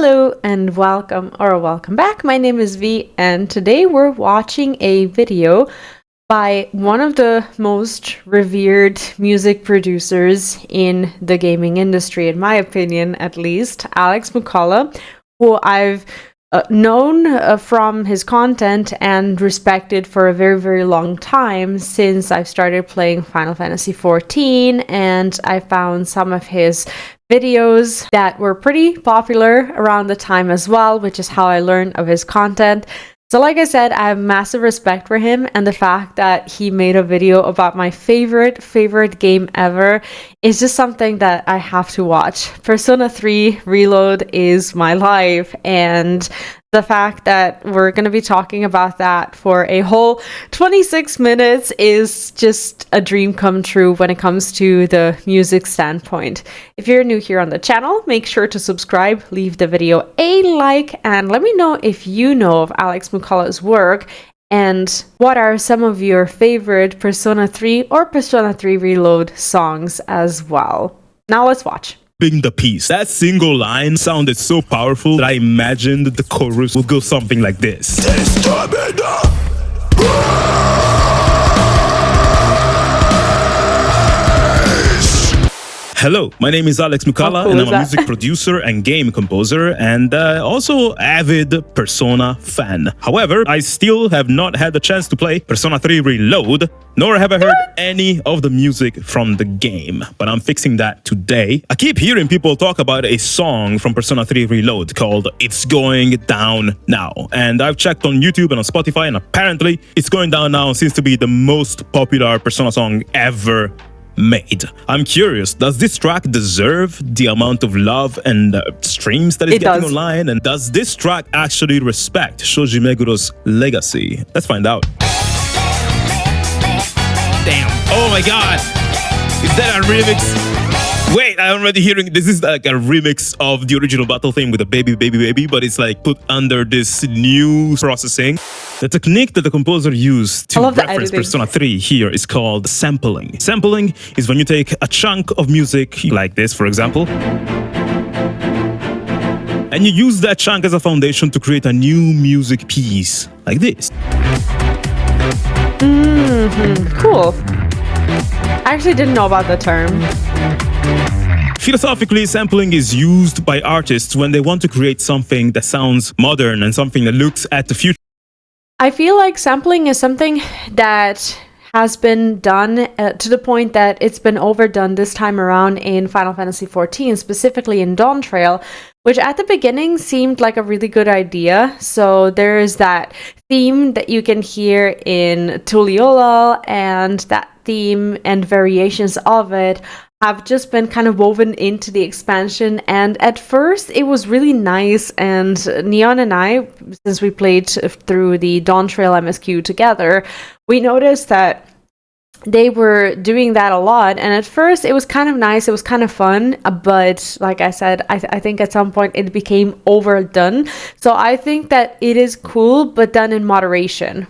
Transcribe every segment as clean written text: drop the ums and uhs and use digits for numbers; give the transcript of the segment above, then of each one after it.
Hello and welcome back. My name is V and today we're watching a video by one of the most revered music producers in the gaming industry, in my opinion at least, Alex McCullough, who I've known from his content and respected for a very, very long time since I've started playing Final Fantasy XIV, and I found some of his videos that were pretty popular around the time as well, which is how I learned of his content. So like I said, I have massive respect for him, and the fact that he made a video about my favorite game ever is just something that I have to watch. Persona 3 Reload is my life, and the fact that we're going to be talking about that for a whole 26 minutes is just a dream come true when it comes to the music standpoint. If you're new here on the channel, make sure to subscribe, leave the video a like, and let me know if you know of Alex McCullough's work and what are some of your favorite Persona 3 or Persona 3 Reload songs as well. Now let's watch. The piece. That single line sounded so powerful that I imagined the chorus would go something like this. Hello, my name is Alex McCullough, and I'm a music producer and game composer, and also avid Persona fan. However, I still have not had the chance to play Persona 3 Reload, nor have I heard any of the music from the game, but I'm fixing that today. I keep hearing people talk about a song from Persona 3 Reload called It's Going Down Now, and I've checked on YouTube and on Spotify, and apparently It's Going Down Now seems to be the most popular Persona song ever made. I'm curious, does this track deserve the amount of love and streams that it's getting online? And does this track actually respect Shoji Meguro's legacy? Let's find out. Damn. Oh my god! Is that a remix? Wait, I'm already hearing this is like a remix of the original battle theme with a baby, but it's like put under this new processing. The technique that the composer used to reference Persona 3 here is called sampling. Sampling is when you take a chunk of music like this, for example, and you use that chunk as a foundation to create a new music piece like this. Cool. I actually didn't know about the term. Philosophically, sampling is used by artists when they want to create something that sounds modern and something that looks at the future. I feel like sampling is something that has been done to the point that it's been overdone this time around in Final Fantasy XIV, specifically in Dawn Trail, which at the beginning seemed like a really good idea. So there is that theme that you can hear in Tuliyola, and that theme and variations of it have just been kind of woven into the expansion, and at first it was really nice, and Neon and I, since we played through the Dawn Trail MSQ together, we noticed that they were doing that a lot, and at first it was kind of nice, it was kind of fun, but like I said, I think at some point it became overdone. So I think that it is cool, but done in moderation.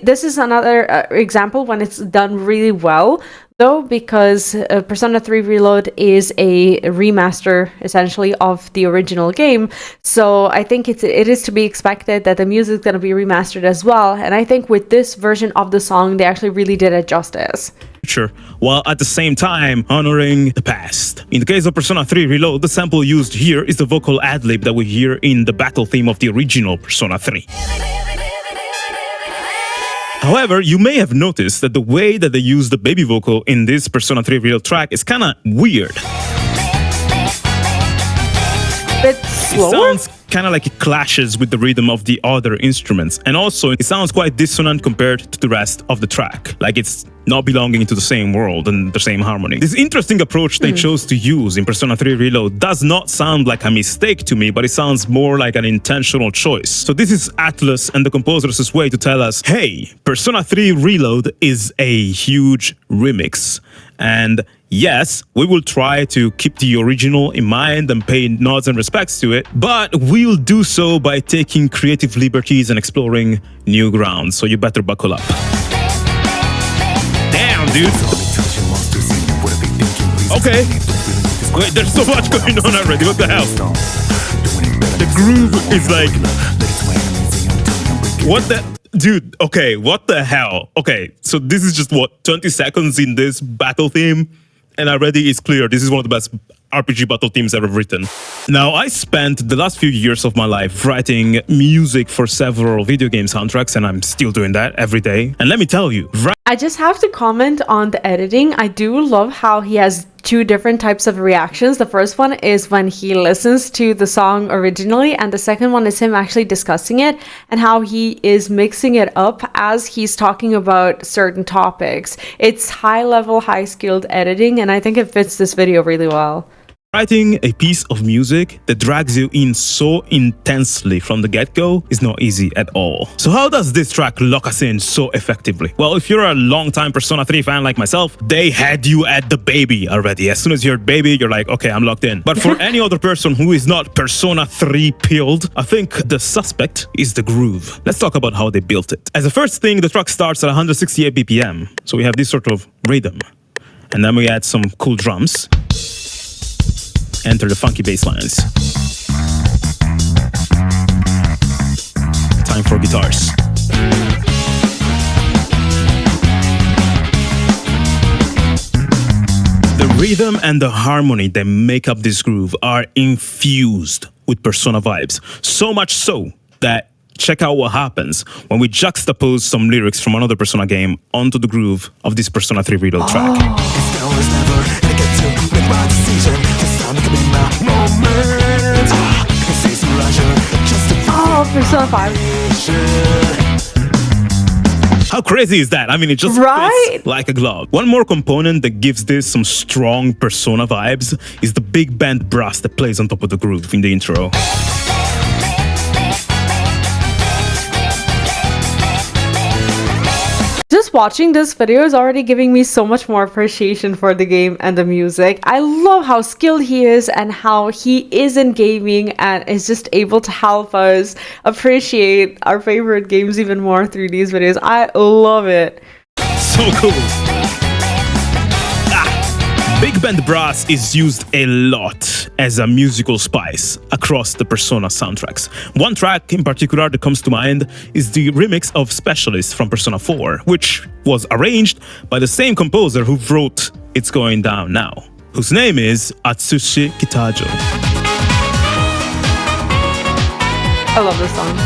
This is another example when it's done really well, though, because Persona 3 Reload is a remaster, essentially, of the original game. So I think it is to be expected that the music is going to be remastered as well. And I think with this version of the song, they actually really did it justice. Sure, while at the same time honoring the past. In the case of Persona 3 Reload, the sample used here is the vocal ad-lib that we hear in the battle theme of the original Persona 3. However, you may have noticed that the way that they use the baby vocal in this Persona 3 Reload track is kinda weird. Bit slower? It sounds kinda like it clashes with the rhythm of the other instruments, and also it sounds quite dissonant compared to the rest of the track, like it's not belonging to the same world and the same harmony. This interesting approach they chose to use in Persona 3 Reload does not sound like a mistake to me, but it sounds more like an intentional choice. So this is Atlus and the composer's way to tell us, hey, Persona 3 Reload is a huge remix. And yes, we will try to keep the original in mind and pay nods and respects to it, but we'll do so by taking creative liberties and exploring new ground, so you better buckle up. Damn, dude. Okay. Wait, there's so much going on already, what the hell? groove is like, what the, dude, okay, what the hell? Okay, so this is just what, 20 seconds in this battle theme, and already it's clear this is one of the best RPG battle themes ever written. Now, I spent the last few years of my life writing music for several video game soundtracks, and I'm still doing that every day. And let me tell you, I just have to comment on the editing. I do love how he has two different types of reactions. The first one is when he listens to the song originally, and the second one is him actually discussing it and how he is mixing it up as he's talking about certain topics. It's high level, high skilled editing, and I think it fits this video really well. Writing a piece of music that drags you in so intensely from the get-go is not easy at all. So how does this track lock us in so effectively? Well, if you're a long-time Persona 3 fan like myself, they had you at the baby already. As soon as you heard baby, you're like, okay, I'm locked in. But for any other person who is not Persona 3 pilled, I think the suspect is the groove. Let's talk about how they built it. As a first thing, the track starts at 168 BPM. So we have this sort of rhythm. And then we add some cool drums. Enter the funky bass lines. Time for guitars. The rhythm and the harmony that make up this groove are infused with Persona vibes. So much so that check out what happens when we juxtapose some lyrics from another Persona game onto the groove of this Persona 3 Reload track. Oh, Persona 5. How crazy is that? I mean, it just fits like a glove. One more component that gives this some strong Persona vibes is the big band brass that plays on top of the groove in the intro. Just watching this video is already giving me so much more appreciation for the game and the music. I love how skilled he is and how he is in gaming and is just able to help us appreciate our favorite games even more through these videos. I love it. So cool. Big band brass is used a lot as a musical spice across the Persona soundtracks. One track in particular that comes to mind is the remix of Specialist from Persona 4, which was arranged by the same composer who wrote It's Going Down Now, whose name is Atsushi Kitajo. I love this song.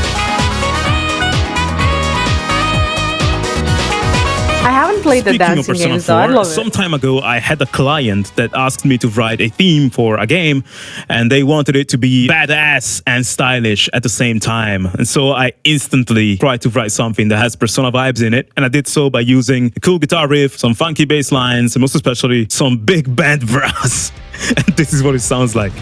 I haven't played the dancing games though, I love it. Some time ago, I had a client that asked me to write a theme for a game, and they wanted it to be badass and stylish at the same time. And so I instantly tried to write something that has Persona vibes in it, and I did so by using a cool guitar riff, some funky bass lines, and most especially some big band brass. And this is what it sounds like.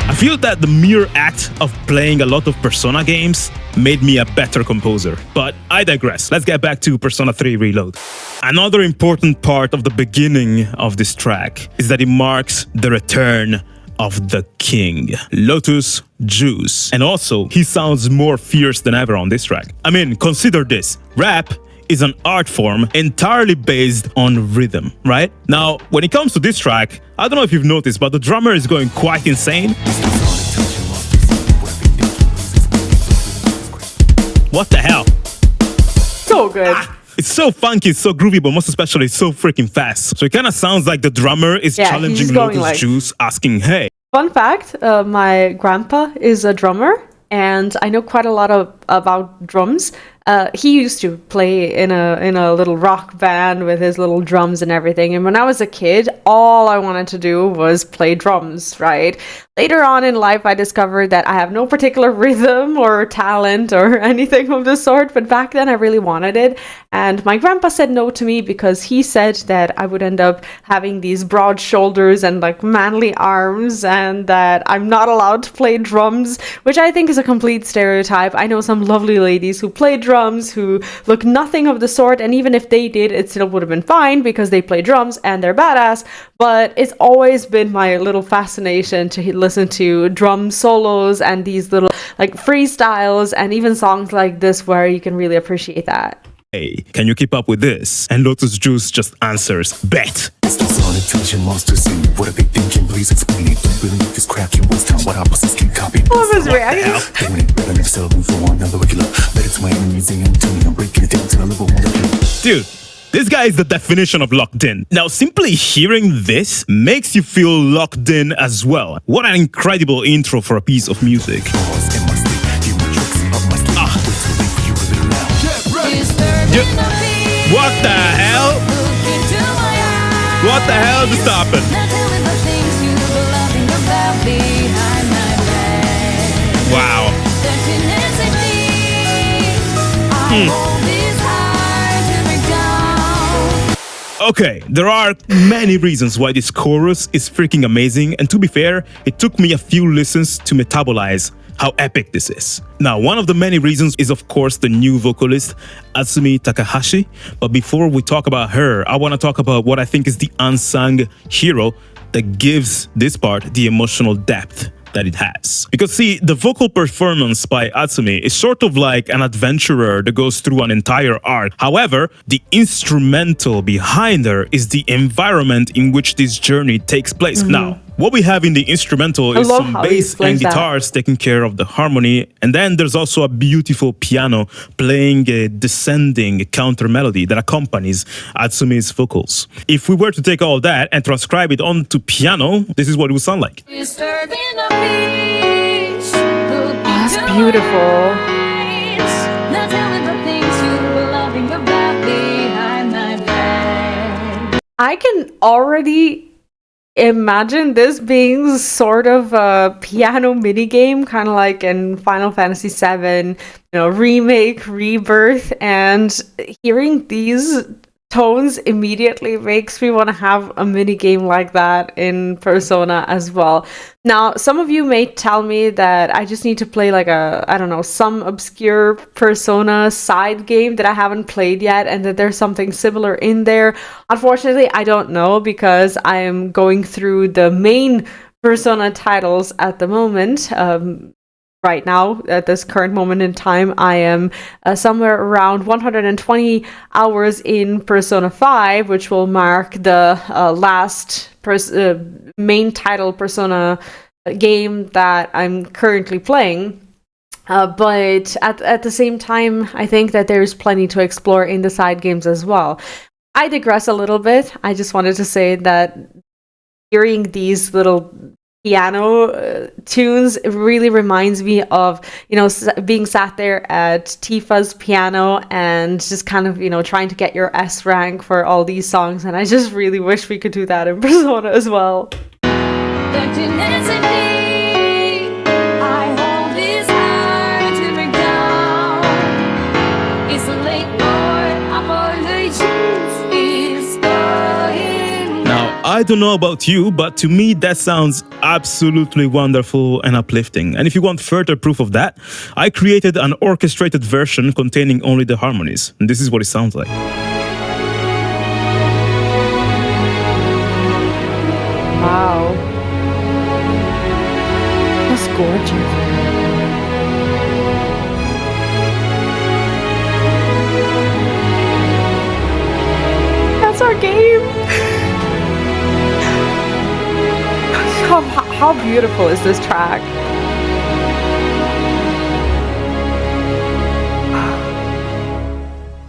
I feel that the mere act of playing a lot of Persona games made me a better composer. But I digress. Let's get back to Persona 3 Reload. Another important part of the beginning of this track is that it marks the return of the king, Lotus Juice. And also, he sounds more fierce than ever on this track. I mean, consider this. Rap is an art form entirely based on rhythm, right? Now, when it comes to this track, I don't know if you've noticed, but the drummer is going quite insane. What the hell? So good. It's so funky, it's so groovy, but most especially it's so freaking fast. So it kind of sounds like the drummer is challenging Lotus Juice, asking, hey. Fun fact, my grandpa is a drummer, and I know quite a lot about drums. He used to play in a little rock band with his little drums and everything. And when I was a kid, all I wanted to do was play drums, right? Later on in life, I discovered that I have no particular rhythm or talent or anything of the sort. But back then, I really wanted it. And my grandpa said no to me because he said that I would end up having these broad shoulders and like manly arms, and that I'm not allowed to play drums, which I think is a complete stereotype. I know some lovely ladies who play drums drums who look nothing of the sort, and even if they did, it still would have been fine because they play drums and they're badass. But it's always been my little fascination to listen to drum solos and these little like freestyles and even songs like this where you can really appreciate that. Hey, can you keep up with this? And Lotus Juice just answers, bet. What are they thinking? Please explain it. Don't believe this crap you waste time. What opposites can copy. I love his reaction. Dude, this guy is the definition of locked in. Now, simply hearing this makes you feel locked in as well. What an incredible intro for a piece of music. What the hell? What the hell just happened? Wow. Okay, there are many reasons why this chorus is freaking amazing, and to be fair, it took me a few listens to metabolize how epic this is. Now, one of the many reasons is of course the new vocalist Atsumi Takahashi, but before we talk about her, I want to talk about what I think is the unsung hero that gives this part the emotional depth that it has. Because see, the vocal performance by Atsumi is sort of like an adventurer that goes through an entire arc. However, the instrumental behind her is the environment in which this journey takes place. Now, what we have in the instrumental is some bass and guitars taking care of the harmony, and then there's also a beautiful piano playing a descending counter melody that accompanies Atsumi's vocals. If we were to take all that and transcribe it onto piano, this is what it would sound like. That's beautiful. I can already imagine this being sort of a piano minigame, kind of like in Final Fantasy VII, remake, rebirth, and hearing these tones immediately makes me want to have a mini game like that in Persona as well. Now, some of you may tell me that I just need to play like some obscure Persona side game that I haven't played yet, and that there's something similar in there. Unfortunately, I don't know, because I am going through the main Persona titles at the moment. Right now, at this current moment in time, I am somewhere around 120 hours in Persona 5, which will mark the last main title Persona game that I'm currently playing. But at the same time, I think that there's plenty to explore in the side games as well. I digress a little bit. I just wanted to say that hearing these little piano tunes really reminds me of being sat there at Tifa's piano and just kind of trying to get your S rank for all these songs, and I just really wish we could do that in Persona as well. I don't know about you, but to me that sounds absolutely wonderful and uplifting. And if you want further proof of that, I created an orchestrated version containing only the harmonies. And this is what it sounds like. Wow. That's gorgeous. That's our game. How beautiful is this track?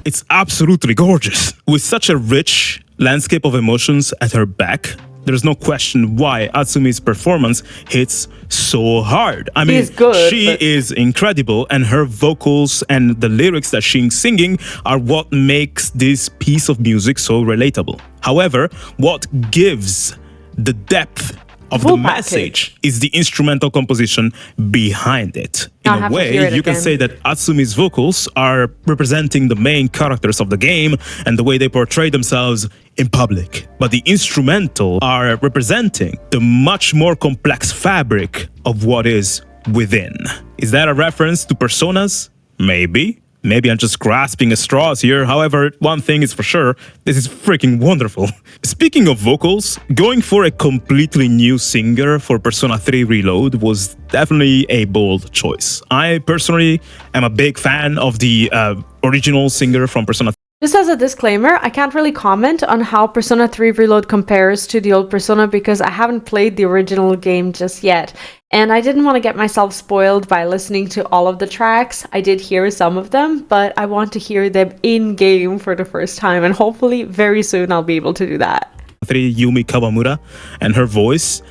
It's absolutely gorgeous. With such a rich landscape of emotions at her back, there's no question why Atsumi's performance hits so hard. I mean, she is incredible, and her vocals and the lyrics that she's singing are what makes this piece of music so relatable. However, what gives the depth of the message is the instrumental composition behind it. In a way, you can say that Atsumi's vocals are representing the main characters of the game and the way they portray themselves in public. But the instrumental are representing the much more complex fabric of what is within. Is that a reference to Personas? Maybe. Maybe I'm just grasping at straws here. However, one thing is for sure, this is freaking wonderful. Speaking of vocals, going for a completely new singer for Persona 3 Reload was definitely a bold choice. I personally am a big fan of the original singer from Persona 3. Just as a disclaimer, I can't really comment on how Persona 3 Reload compares to the old Persona because I haven't played the original game just yet. And I didn't want to get myself spoiled by listening to all of the tracks. I did hear some of them, but I want to hear them in-game for the first time, and hopefully very soon I'll be able to do that. 3 Yumi Kawamura, and her voice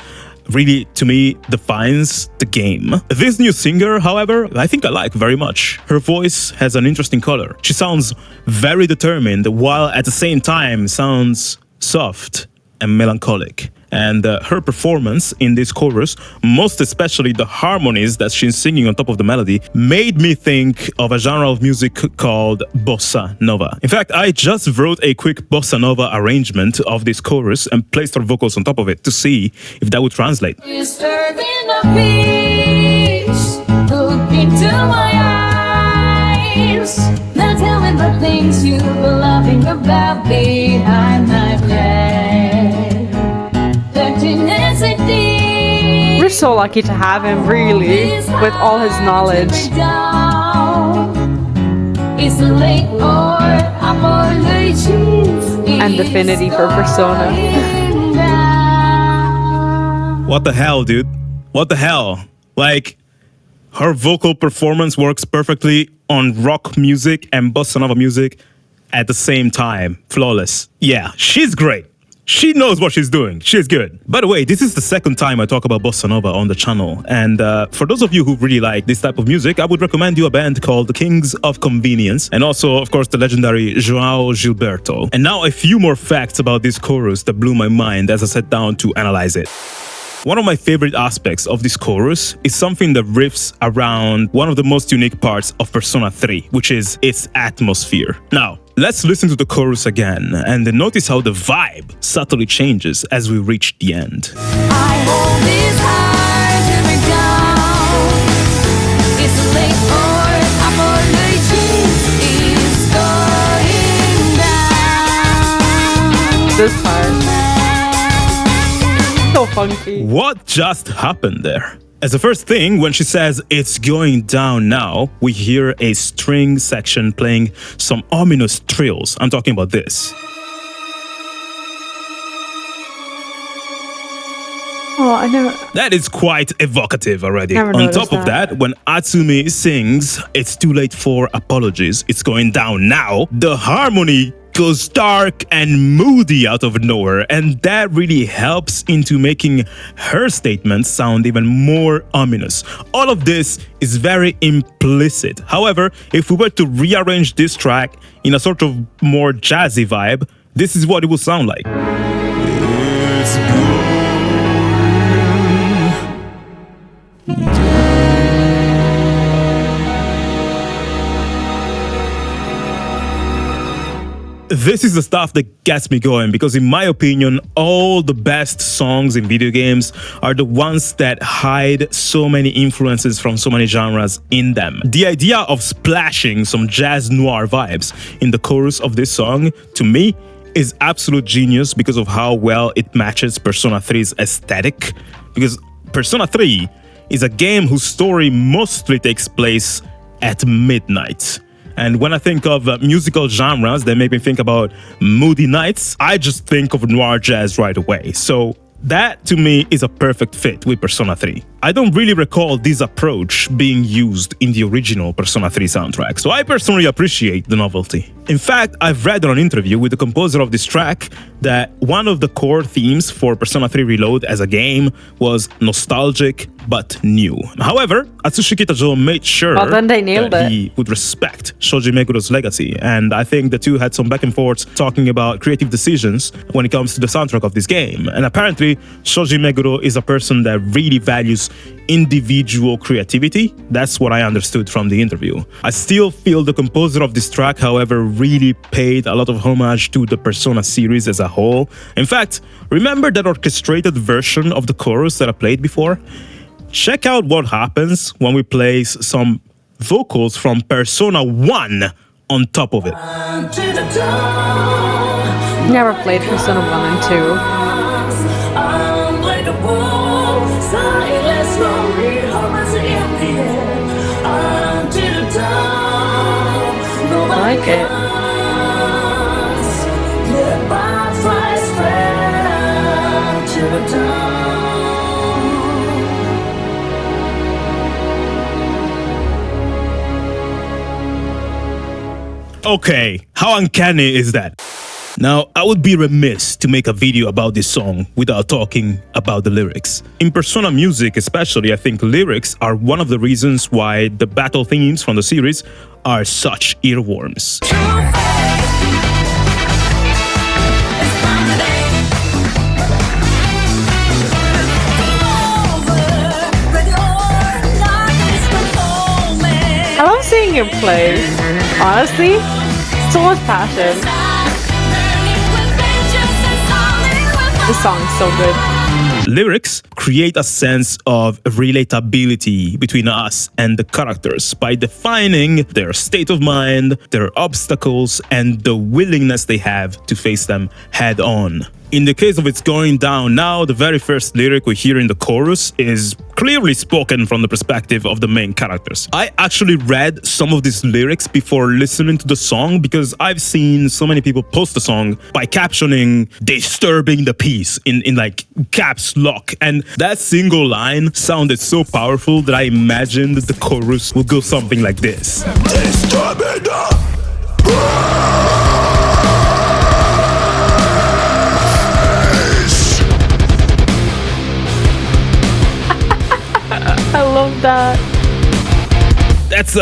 really, to me, defines the game. This new singer, however, I think I like very much. Her voice has an interesting color. She sounds very determined, while at the same time sounds soft and melancholic. And her performance in this chorus, most especially the harmonies that she's singing on top of the melody, made me think of a genre of music called bossa nova. In fact, I just wrote a quick bossa nova arrangement of this chorus and placed her vocals on top of it to see if that would translate. You stirred in the beach, look into my eyes. Now tell me the things you were laughing about behind my back. We're so lucky to have him, really, with all his knowledge. And affinity for Persona. What the hell, dude? What the hell? Like, her vocal performance works perfectly on rock music and bossa nova music at the same time. Flawless. Yeah, she's great. She knows what she's doing. She's good. By the way, this is the second time I talk about bossa nova on the channel. And for those of you who really like this type of music, I would recommend you a band called the Kings of Convenience. And also, of course, the legendary João Gilberto. And now a few more facts about this chorus that blew my mind as I sat down to analyze it. One of my favorite aspects of this chorus is something that riffs around one of the most unique parts of Persona 3, which is its atmosphere. Now, let's listen to the chorus again and notice how the vibe subtly changes as we reach the end. I hold this heart to break down. It's late for apologies. It's going down. This part. So funky. What just happened there? As the first thing, when she says it's going down now, we hear a string section playing some ominous trills. I'm talking about this. Oh, I never. That is quite evocative already. Never On noticed top of that, when Atsumi sings, it's too late for apologies, it's going down now, the harmony goes dark and moody out of nowhere, and that really helps into making her statements sound even more ominous. All of this is very implicit. However, if we were to rearrange this track in a sort of more jazzy vibe, this is what it will sound like. It's This is the stuff that gets me going because, in my opinion, all the best songs in video games are the ones that hide so many influences from so many genres in them. The idea of splashing some jazz noir vibes in the chorus of this song, to me, is absolute genius because of how well it matches Persona 3's aesthetic. Because Persona 3 is a game whose story mostly takes place at midnight. And when I think of musical genres that make me think about moody nights, I just think of noir jazz right away. So that, to me, is a perfect fit with Persona 3. I don't really recall this approach being used in the original Persona 3 soundtrack, so I personally appreciate the novelty. In fact, I've read on an interview with the composer of this track that one of the core themes for Persona 3 Reload as a game was nostalgic but new. However, Atsushi Kitajo made sure that he would respect Shoji Meguro's legacy, and I think the two had some back and forth talking about creative decisions when it comes to the soundtrack of this game. And apparently, Shoji Meguro is a person that really values individual creativity. That's what I understood from the interview. I still feel the composer of this track, however, really paid a lot of homage to the Persona series as a whole. In fact, remember that orchestrated version of the chorus that I played before? Check out what happens when we place some vocals from Persona 1 on top of it. Never played Persona 1 and 2. I like it. Okay, how uncanny is that? Now, I would be remiss to make a video about this song without talking about the lyrics. In Persona music especially, I think lyrics are one of the reasons why the battle themes from the series are such earworms. I love seeing him play. Honestly, so much passion. This song is so good. Lyrics create a sense of relatability between us and the characters by defining their state of mind, their obstacles, and the willingness they have to face them head on. In the case of It's Going Down Now, the very first lyric we hear in the chorus is clearly spoken from the perspective of the main characters. I actually read some of these lyrics before listening to the song because I've seen so many people post the song by captioning "disturbing the peace" in like caps lock, and that single line sounded so powerful that I imagined the chorus would go something like this. Disturbing the I love that. That's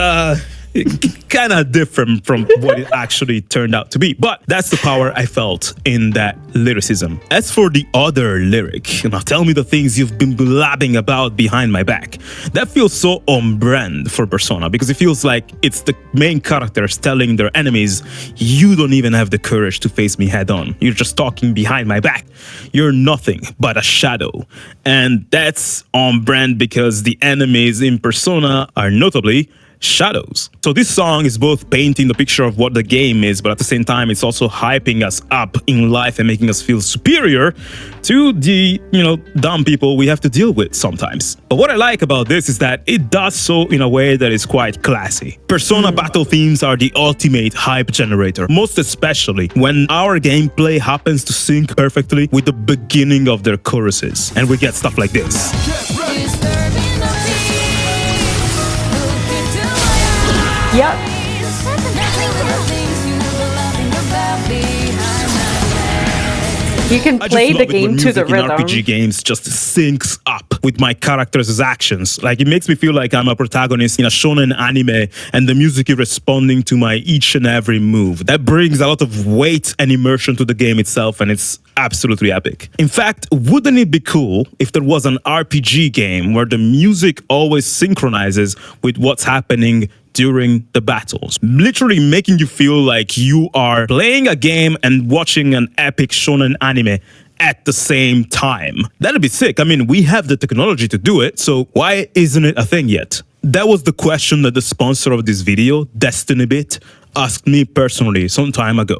kind of different from what it actually turned out to be, but that's the power I felt in that lyricism. As for the other lyric, now tell me the things you've been blabbing about behind my back. That feels so on brand for Persona because it feels like it's the main characters telling their enemies, you don't even have the courage to face me head on. You're just talking behind my back. You're nothing but a shadow. And that's on brand because the enemies in Persona are notably shadows. So this song is both painting the picture of what the game is, but at the same time it's also hyping us up in life and making us feel superior to the, dumb people we have to deal with sometimes. But what I like about this is that it does so in a way that is quite classy. Persona battle themes are the ultimate hype generator, most especially when our gameplay happens to sync perfectly with the beginning of their choruses, and we get stuff like this. Yep. You can play the game to the rhythm. RPG games just syncs up with my characters' actions. Like, it makes me feel like I'm a protagonist in a shonen anime and the music is responding to my each and every move. That brings a lot of weight and immersion to the game itself, and it's absolutely epic. In fact, wouldn't it be cool if there was an RPG game where the music always synchronizes with what's happening during the battles, literally making you feel like you are playing a game and watching an epic shonen anime at the same time? That'd be sick. I mean, we have the technology to do it, so why isn't it a thing yet? That was the question that the sponsor of this video, DestinyBit, asked me personally some time ago.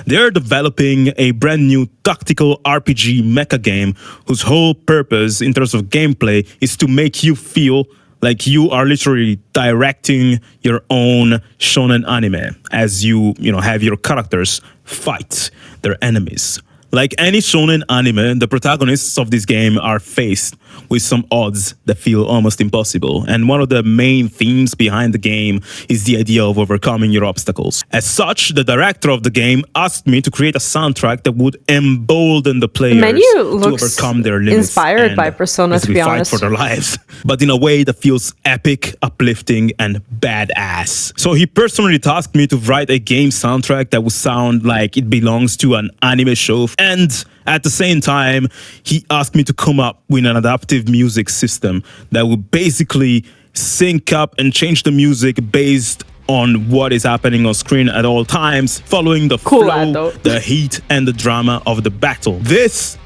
They're developing a brand new tactical RPG mecha game whose whole purpose in terms of gameplay is to make you feel like you are literally directing your own shonen anime as you have your characters fight their enemies. Like any shonen anime, the protagonists of this game are faced with some odds that feel almost impossible. And one of the main themes behind the game is the idea of overcoming your obstacles. As such, the director of the game asked me to create a soundtrack that would embolden the players to overcome their limits. Inspired by Persona, to be honest. Fight for their lives, but in a way that feels epic, uplifting, and badass. So he personally tasked me to write a game soundtrack that would sound like it belongs to an anime show. And at the same time, he asked me to come up with an adaptive music system that would basically sync up and change the music based on what is happening on screen at all times, following the flow, the heat, and the drama of the battle. This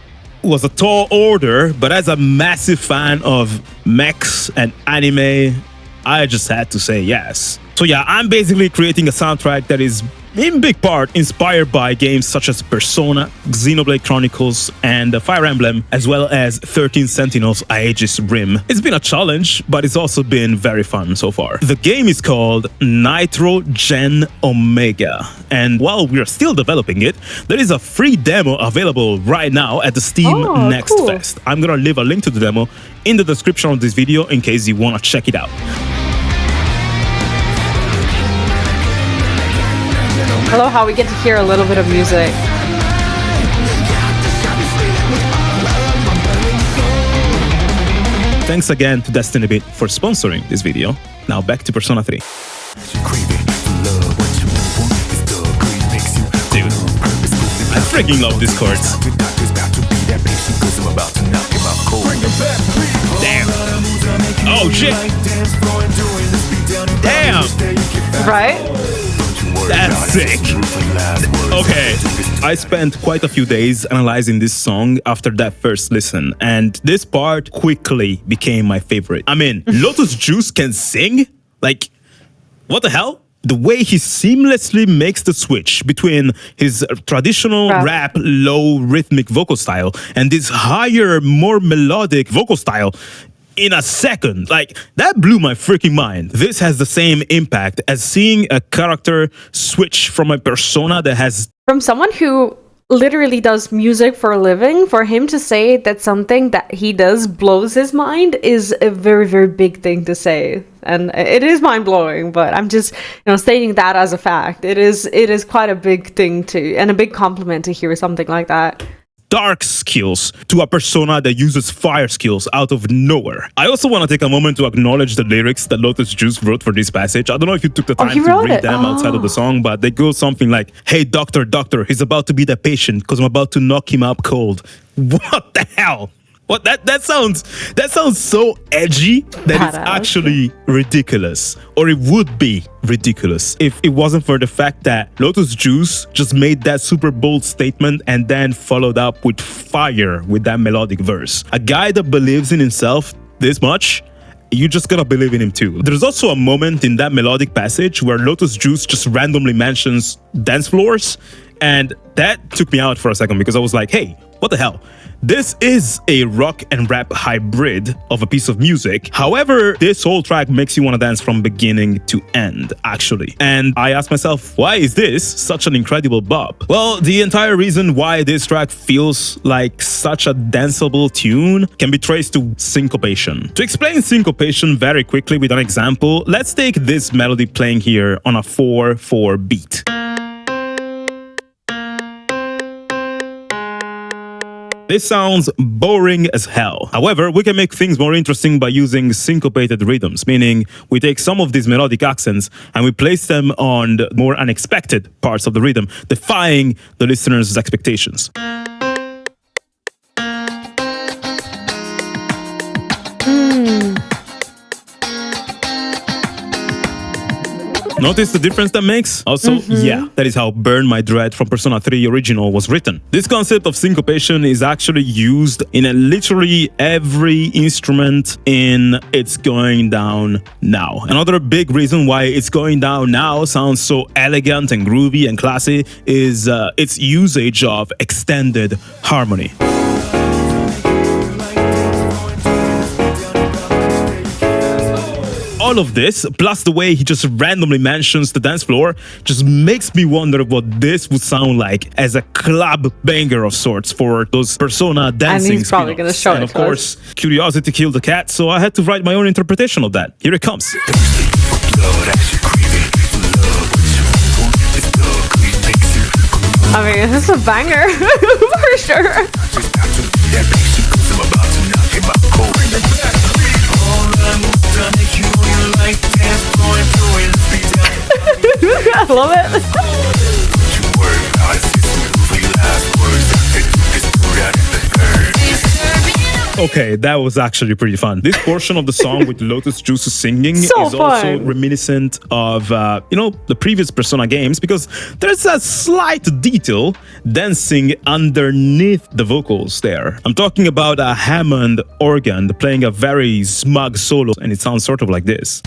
was a tall order, but as a massive fan of mechs and anime, I just had to say yes. So yeah, I'm basically creating a soundtrack that is in big part inspired by games such as Persona, Xenoblade Chronicles, and Fire Emblem, as well as 13 Sentinels Aegis Rim. It's been a challenge, but it's also been very fun so far. The game is called Nitro Gen Omega, and while we are still developing it, there is a free demo available right now at the Steam Next cool. Fest. I'm gonna leave a link to the demo in the description of this video in case you wanna check it out. I love how we get to hear a little bit of music. Thanks again to Destiny Bit for sponsoring this video. Now back to Persona 3. Dude, I freaking love these chords. Damn. Oh shit. Damn. Right? That's sick. Okay, I spent quite a few days analyzing this song after that first listen, and this part quickly became my favorite. I mean, Lotus Juice can sing? Like, what the hell? The way he seamlessly makes the switch between his traditional rap, low rhythmic vocal style and this higher, more melodic vocal style in a second. Like, that blew my freaking mind. This has the same impact as seeing a character switch from a persona that has... From someone who literally does music for a living, for him to say that something that he does blows his mind is a very, very big thing to say. And it is mind-blowing, but I'm just, stating that as a fact. It is quite a big thing and a big compliment to hear something like that. Dark skills to a persona that uses fire skills out of nowhere. I also want to take a moment to acknowledge the lyrics that Lotus Juice wrote for this passage. I don't know if you took the time to read them outside of the song, but they go something like, "Hey, doctor, he's about to be the patient because I'm about to knock him out cold." What the hell? What that sounds so edgy that it's actually ridiculous. Or it would be ridiculous if it wasn't for the fact that Lotus Juice just made that super bold statement and then followed up with fire with that melodic verse. A guy that believes in himself this much, you just gotta believe in him too. There's also a moment in that melodic passage where Lotus Juice just randomly mentions dance floors, and that took me out for a second because I was like, hey, what the hell? This is a rock and rap hybrid of a piece of music. However, this whole track makes you want to dance from beginning to end, actually. And I asked myself, why is this such an incredible bop? Well, the entire reason why this track feels like such a danceable tune can be traced to syncopation. To explain syncopation very quickly with an example, let's take this melody playing here on a 4/4 beat. This sounds boring as hell. However, we can make things more interesting by using syncopated rhythms, meaning we take some of these melodic accents and we place them on the more unexpected parts of the rhythm, defying the listener's expectations. Notice the difference that makes? Also, yeah, that is how Burn My Dread from Persona 3 Original was written. This concept of syncopation is actually used in literally every instrument in It's Going Down Now. Another big reason why It's Going Down Now sounds so elegant and groovy and classy is its usage of extended harmony. All of this, plus the way he just randomly mentions the dance floor, just makes me wonder what this would sound like as a club banger of sorts for those Persona dancing. And he's probably going to show it. And of course, curiosity killed the cat, so I had to write my own interpretation of that. Here it comes. I mean, this is a banger for sure. I love it. Okay, that was actually pretty fun. This portion of the song with Lotus Juice singing So is also fun. reminiscent of, the previous Persona games, because there's a slight detail dancing underneath the vocals there. I'm talking about a Hammond organ playing a very smug solo, and it sounds sort of like this.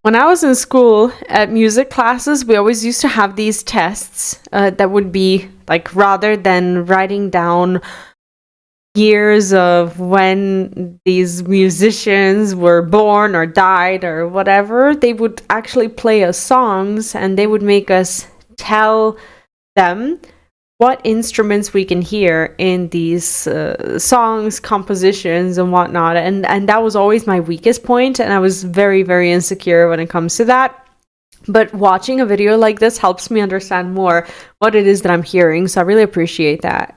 When I was in school at music classes, we always used to have these tests that would be like, rather than writing down years of when these musicians were born or died or whatever, they would actually play us songs and they would make us tell them what instruments we can hear in these songs, compositions, and whatnot. And that was always my weakest point, and I was very, very insecure when it comes to that. But watching a video like this helps me understand more what it is that I'm hearing, so I really appreciate that.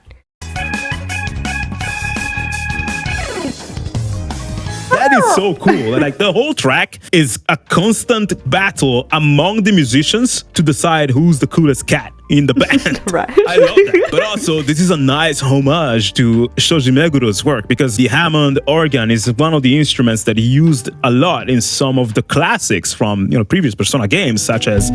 That is so cool. Like, the whole track is a constant battle among the musicians to decide who's the coolest cat in the band. Right. I love that. But also, this is a nice homage to Shoji Meguro's work, because the Hammond organ is one of the instruments that he used a lot in some of the classics from previous Persona games, such as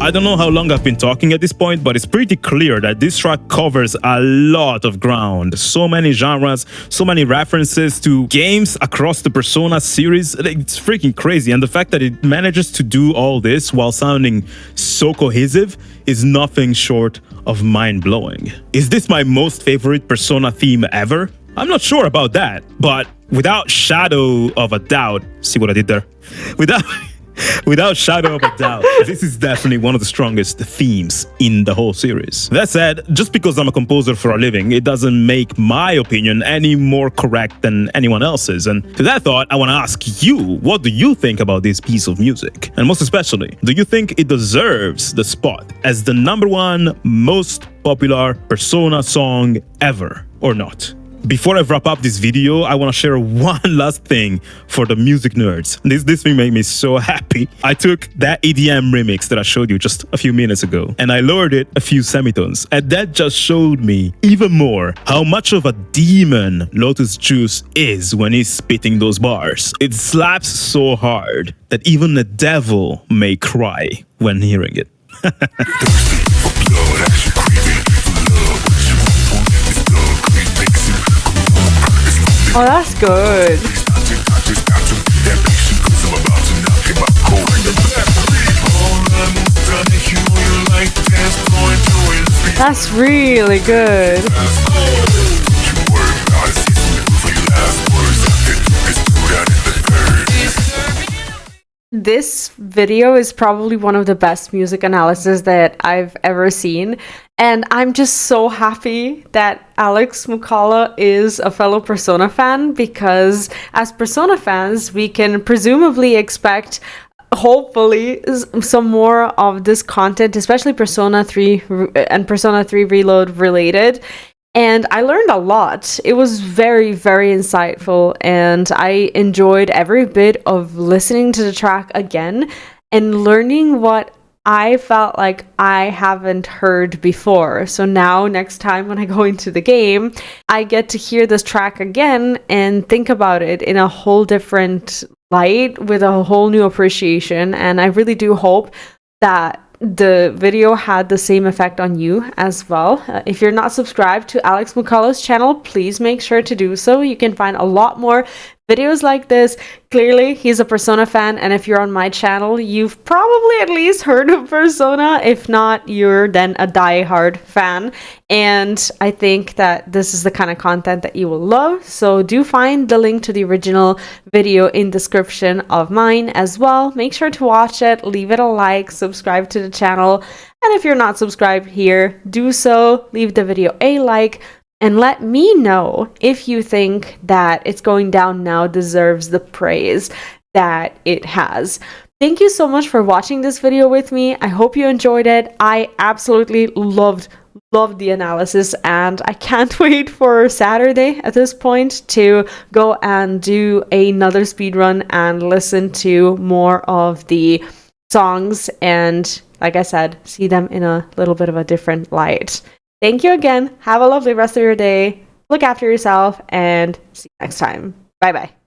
I don't know how long I've been talking at this point, but it's pretty clear that this track covers a lot of ground. So many genres, so many references to games across the Persona series. It's freaking crazy. And the fact that it manages to do all this while sounding so cohesive is nothing short of mind-blowing. Is this my most favorite Persona theme ever? I'm not sure about that, but without shadow of a doubt, see what I did there? Without shadow of a doubt, this is definitely one of the strongest themes in the whole series. That said, just because I'm a composer for a living, it doesn't make my opinion any more correct than anyone else's. And to that thought, I want to ask you, what do you think about this piece of music? And most especially, do you think it deserves the spot as the #1 most popular Persona song ever, or not? Before I wrap up this video, I want to share one last thing for the music nerds. This thing made me so happy. I took that EDM remix that I showed you just a few minutes ago, and I lowered it a few semitones, and that just showed me even more how much of a demon Lotus Juice is when he's spitting those bars. It slaps so hard that even the devil may cry when hearing it. Oh, that's good. That's really good. This video is probably one of the best music analysis that I've ever seen, and I'm just so happy that Alex Mukala is a fellow Persona fan, because as Persona fans, we can presumably expect, hopefully, some more of this content, especially Persona 3 and Persona 3 Reload related. And I learned a lot. It was very, very insightful, and I enjoyed every bit of listening to the track again and learning what I felt like I haven't heard before. So now, next time when I go into the game, I get to hear this track again and think about it in a whole different light with a whole new appreciation. And I really do hope that the video had the same effect on you as well. If you're not subscribed to Alex Mukala's channel, please make sure to do so. You can find a lot more videos like this. Clearly, he's a Persona fan, and if you're on my channel, you've probably at least heard of Persona. If not, you're then a die-hard fan. And I think that this is the kind of content that you will love. So do find the link to the original video in description of mine as well. Make sure to watch it, leave it a like, subscribe to the channel. And if you're not subscribed here, do so. Leave the video a like. And let me know if you think that It's Going Down Now deserves the praise that it has. Thank you so much for watching this video with me. I hope you enjoyed it. I absolutely loved loved the analysis, and I can't wait for Saturday at this point to go and do another speedrun and listen to more of the songs and, like I said, see them in a little bit of a different light. Thank you again. Have a lovely rest of your day. Look after yourself and see you next time. Bye bye.